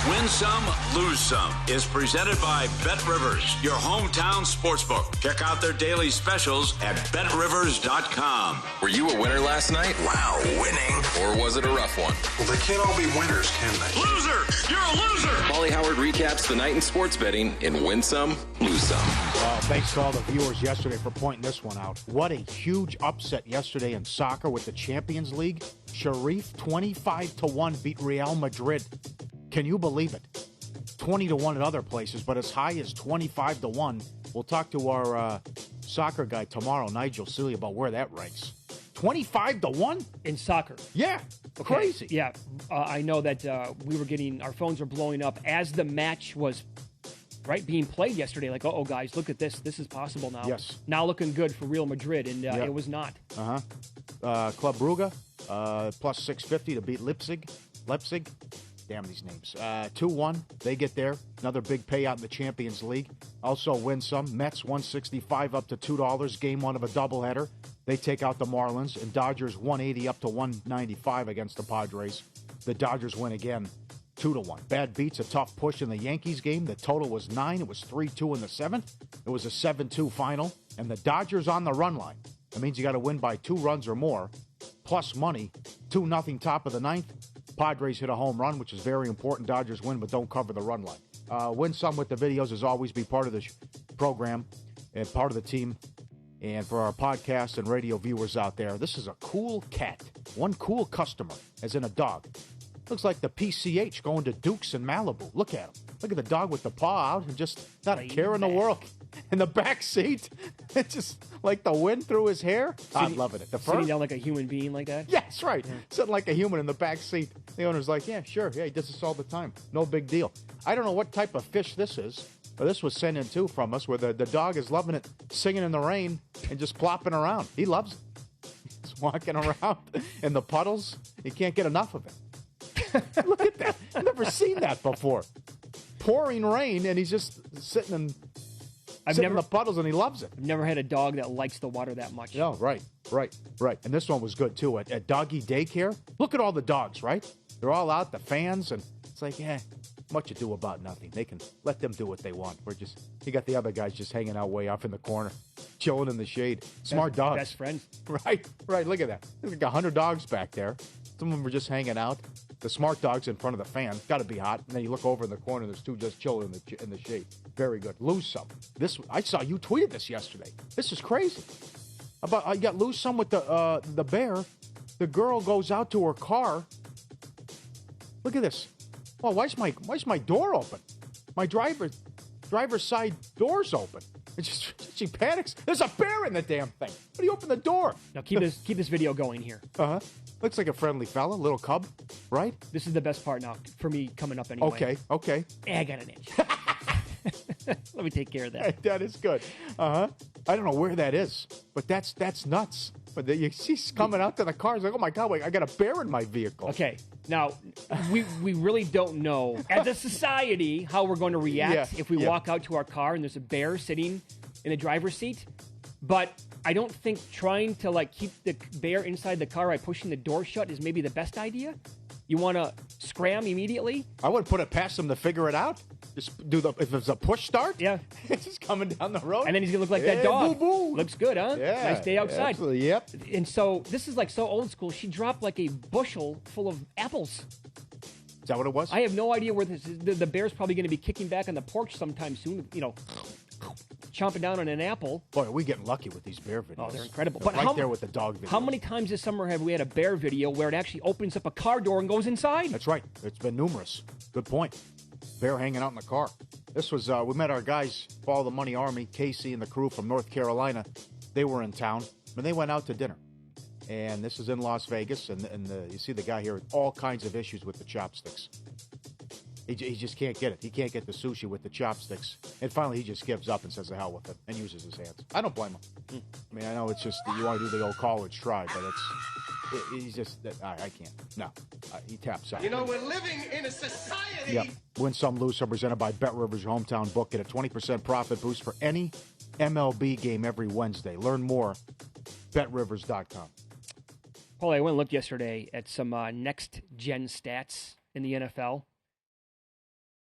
Win Some, Lose Some is presented by Bet Rivers, your hometown sportsbook. Check out their daily specials at betrivers.com. Were you a winner last night? Wow, winning. Or was it a rough one? Well, they can't all be winners, can they? Loser! You're a loser! Pauly Howard recaps the night in sports betting in Win Some, Lose Some. Thanks to all the viewers yesterday for pointing this one out. What a huge upset yesterday in soccer with the Champions League. Sharif, 25-1, beat Real Madrid. Can you believe it? 20-1 at other places, but as high as 25-1. We'll talk to our soccer guy tomorrow, Nigel Seeley, about where that ranks. 25-1? In soccer. Yeah. Okay. Crazy. Yeah. I know that we were getting, our phones were blowing up as the match was being played yesterday. Like, oh, guys, look at this. This is possible now. Yes. Now looking good for Real Madrid, and it was not. Club Brugge, plus 650 to beat Leipzig. Damn these names. 2-1. They get there. Another big payout in the Champions League. Also win some. Mets 165 up to $2. Game one of a doubleheader. They take out the Marlins. And Dodgers 180 up to 195 against the Padres. The Dodgers win again 2-1. Bad beats, a tough push in the Yankees game. The total was 9. It was 3-2 in the 7th. It was a 7-2 final. And the Dodgers on the run line. That means you got to win by 2 runs or more. Plus money. 2-0 top of the 9th. Padres hit a home run, which is very important. Dodgers win, but don't cover the run line. Win some with the videos, as always, be part of the program and part of the team. And for our podcast and radio viewers out there, this is a cool cat. One cool customer, as in a dog. Looks like the PCH going to Duke's in Malibu. Look at him. Look at the dog with the paw out and just not a care in the world. In the back seat, it's just like the wind through his hair. I'm loving it. The fur? Sitting down like a human being like that? Yeah, that's right. Yeah. Sitting like a human in the back seat. The owner's like, yeah, sure. Yeah, he does this all the time. No big deal. I don't know what type of fish this is, but this was sent in too from us, where the dog is loving it, singing in the rain and just plopping around. He loves it. He's walking around in the puddles. He can't get enough of it. Look at that. I've never seen that before. Pouring rain, and he's just sitting in the puddles, and he loves it. I've never had a dog that likes the water that much. No, right. And this one was good, too. At doggy daycare, look at all the dogs, right? They're all out, the fans, and it's like, much ado about nothing. They can let them do what they want. You got the other guys just hanging out way off in the corner, chilling in the shade. Smart dogs. Best friends. Right. Look at that. There's like 100 dogs back there. Some of them were just hanging out. The smart dog's in front of the fan. Got to be hot. And then you look over in the corner, there's 2 just chilling in the shade. Very good. Lose some. I saw you tweeted this yesterday. This is crazy. You got lose some with the bear. The girl goes out to her car. Look at this. Well, why's my door open? My driver's side door's open. She panics. There's a bear in the damn thing. Why do you open the door? Now keep this video going here. Looks like a friendly fella, little cub, right? This is the best part now for me coming up anyway. Okay. Hey, I got an itch. Let me take care of that. That is good. I don't know where that is, but that's nuts. But she's coming out to the car. It's like, oh my God, wait, I got a bear in my vehicle. Okay, now we really don't know as a society how we're going to react if we walk out to our car and there's a bear sitting in the driver's seat. But I don't think trying to keep the bear inside the car by pushing the door shut is maybe the best idea. You want to scram immediately? I wouldn't put it past him to figure it out. Just if it's a push start. Yeah. It's just coming down the road. And then he's going to look like that dog. Boo, boo. Looks good, huh? Yeah. Nice day outside. Absolutely, yep. And so this is so old school. She dropped like a bushel full of apples. Is that what it was? I have no idea where this is. The bear's probably going to be kicking back on the porch sometime soon, chomping down on an apple. Boy, are we getting lucky with these bear videos. Oh, they're incredible. But there with the dog video. How many times this summer have we had a bear video where it actually opens up a car door and goes inside? That's right. It's been numerous. Good point. Bear hanging out in the car. This was, we met our guys, Follow the Money Army, Casey and the crew from North Carolina. They were in town, and they went out to dinner. And this is in Las Vegas, and you see the guy here with all kinds of issues with the chopsticks. He just can't get it. He can't get the sushi with the chopsticks. And finally, he just gives up and says the hell with it and uses his hands. I don't blame him. I mean, I know it's just you want to do the old college try, but he's just, I can't. No, he taps out. You know, we're living in a society. Yep. Win some, lose some, presented by Bet Rivers, your hometown book. Get a 20% profit boost for any MLB game every Wednesday. Learn more, betrivers.com. Pauly, I went and looked yesterday at some next-gen stats in the NFL.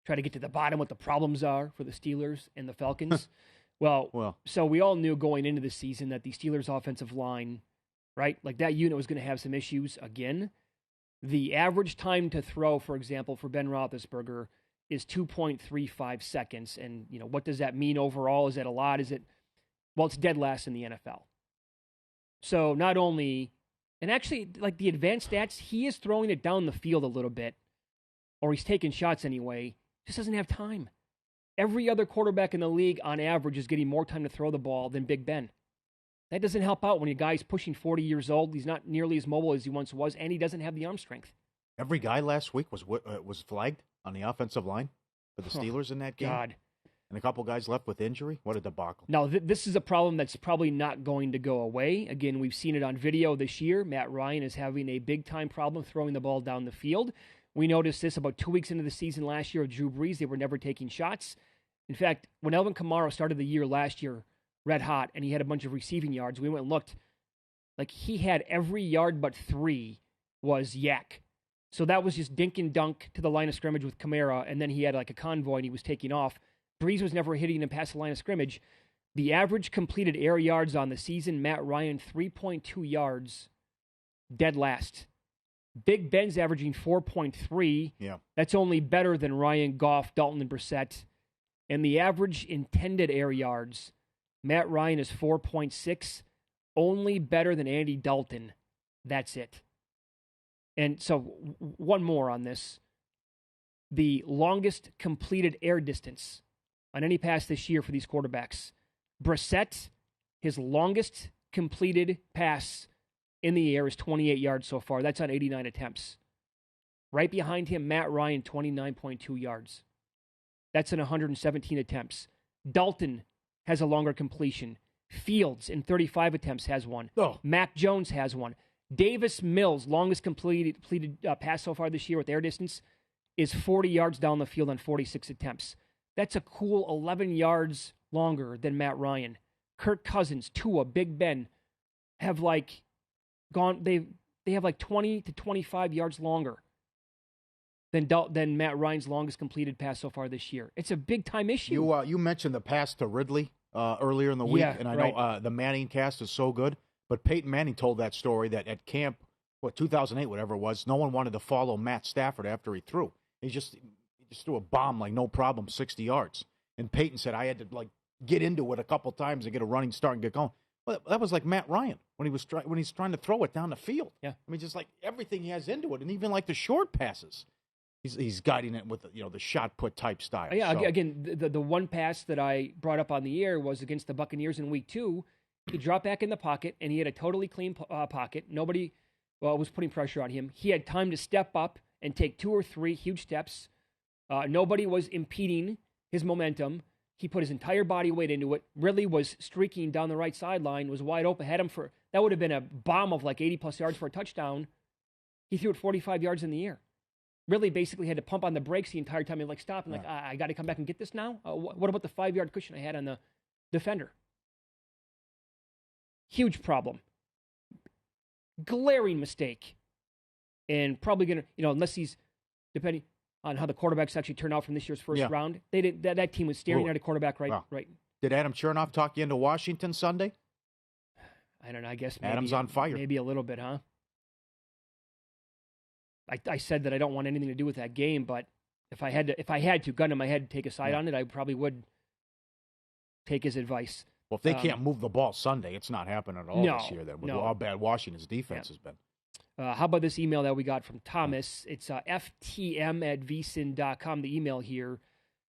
try to get to the bottom what the problems are for the Steelers and the Falcons. Well, so we all knew going into the season that the Steelers' offensive line, right, like that unit was going to have some issues again. The average time to throw, for example, for Ben Roethlisberger is 2.35 seconds. And, what does that mean overall? Is that a lot? Well, it's dead last in the NFL. So not only, and actually, like the advanced stats, he is throwing it down the field a little bit, or he's taking shots anyway, just doesn't have time. Every other quarterback in the league, on average, is getting more time to throw the ball than Big Ben. That doesn't help out when a guy's pushing 40 years old. He's not nearly as mobile as he once was, and he doesn't have the arm strength. Every guy last week was flagged on the offensive line for the Steelers in that game. God. And a couple guys left with injury. What a debacle. Now, this is a problem that's probably not going to go away. Again, we've seen it on video this year. Matt Ryan is having a big-time problem throwing the ball down the field. We noticed this about 2 weeks into the season last year with Drew Brees. They were never taking shots. In fact, when Alvin Kamara started the year last year red hot and he had a bunch of receiving yards, we went and looked. Like, he had every yard but 3 was yak. So that was just dink and dunk to the line of scrimmage with Kamara, and then he had like a convoy and he was taking off. Brees was never hitting him past the line of scrimmage. The average completed air yards on the season, Matt Ryan, 3.2 yards, dead last. Big Ben's averaging 4.3. Yeah. That's only better than Ryan, Goff, Dalton, and Brissett. And the average intended air yards, Matt Ryan is 4.6, only better than Andy Dalton. That's it. And so one more on this. The longest completed air distance on any pass this year for these quarterbacks. Brissett, his longest completed pass in the air is 28 yards so far. That's on 89 attempts. Right behind him, Matt Ryan, 29.2 yards. That's in 117 attempts. Dalton has a longer completion. Fields, in 35 attempts, has one. Oh. Mac Jones has one. Davis Mills, longest completed pass so far this year with air distance, is 40 yards down the field on 46 attempts. That's a cool 11 yards longer than Matt Ryan. Kirk Cousins, Tua, Big Ben have like gone. They have like 20 to 25 yards longer than Matt Ryan's longest completed pass so far this year. It's a big time issue. You mentioned the pass to Ridley earlier in the week, Yeah, and I right. know the Manning cast is so good. But Peyton Manning told that story that at camp, 2008, whatever it was, no one wanted to follow Matt Stafford after he threw. He just threw a bomb like no problem, 60 yards. And Peyton said, I had to like get into it a couple times to get a running start and get going. Well, that was like Matt Ryan when he's trying to throw it down the field. Yeah. I mean, just like everything he has into it, and even like the short passes, he's guiding it with the shot put type style. Yeah. So, Again, the one pass that I brought up on the air was against the Buccaneers in Week 2. He dropped back in the pocket, and he had a totally clean pocket. Nobody was putting pressure on him. He had time to step up and take 2 or 3 huge steps. Nobody was impeding his momentum. He put his entire body weight into it. Ridley was streaking down the right sideline, was wide open, had him for, that would have been a bomb of like 80-plus yards for a touchdown. He threw it 45 yards in the air. Ridley basically had to pump on the brakes the entire time. He like, stop, and like, I got to come back and get this now? What about the 5-yard cushion I had on the defender? Huge problem. Glaring mistake. And probably going to, unless he's, depending on how the quarterbacks actually turn out from this year's first round, they did, that team was staring at a quarterback right. Did Adam Chernoff talk you into Washington Sunday? I don't know. I guess maybe, Adam's on fire. Maybe a little bit, huh? I said that I don't want anything to do with that game, but if I had to, gun to my head, take a side on it, I probably would take his advice. Well, if they can't move the ball Sunday, it's not happening at all this year then, with how bad Washington's defense has been. How about this email that we got from Thomas? It's ftm@vsin.com, the email here.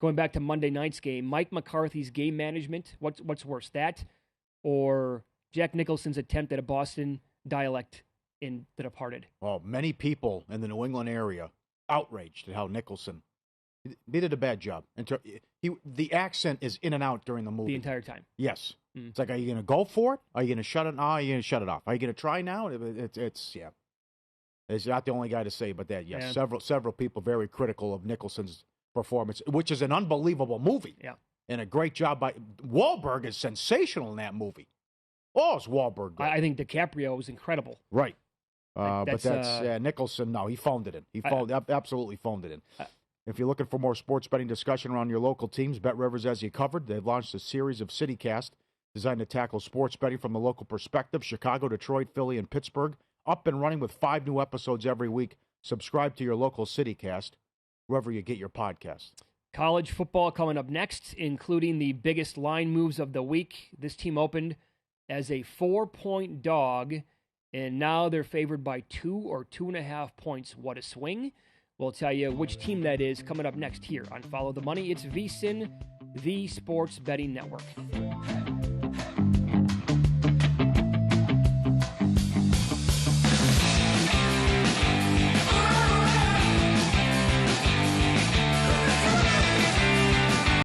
Going back to Monday night's game, Mike McCarthy's game management, what's worse, that or Jack Nicholson's attempt at a Boston dialect in The Departed? Well, many people in the New England area outraged at how Nicholson, they did a bad job. The accent is in and out during the movie. The entire time. Yes. It's like, are you going to go for it? Are you going to shut it? Are you going to shut it off? Are you going to try now? It's not the only guy to say, but that, yes. Yeah. Several people very critical of Nicholson's performance, which is an unbelievable movie. Yeah. And a great job by Wahlberg is sensational in that movie. Oh, is Wahlberg good? I think DiCaprio was incredible. Right. But that's Nicholson. No, he phoned it in. Absolutely phoned it in. If you're looking for more sports betting discussion around your local teams, Bet Rivers has you covered. They've launched a series of CityCast designed to tackle sports betting from the local perspective. Chicago, Detroit, Philly, and Pittsburgh. Up and running with 5 new episodes every week. Subscribe to your local CityCast, wherever you get your podcasts. College football coming up next, including the biggest line moves of the week. This team opened as a 4-point dog, and now they're favored by 2 or 2.5 points. What a swing. We'll tell you which team that is coming up next here on Follow the Money. It's VSiN, the Sports Betting Network.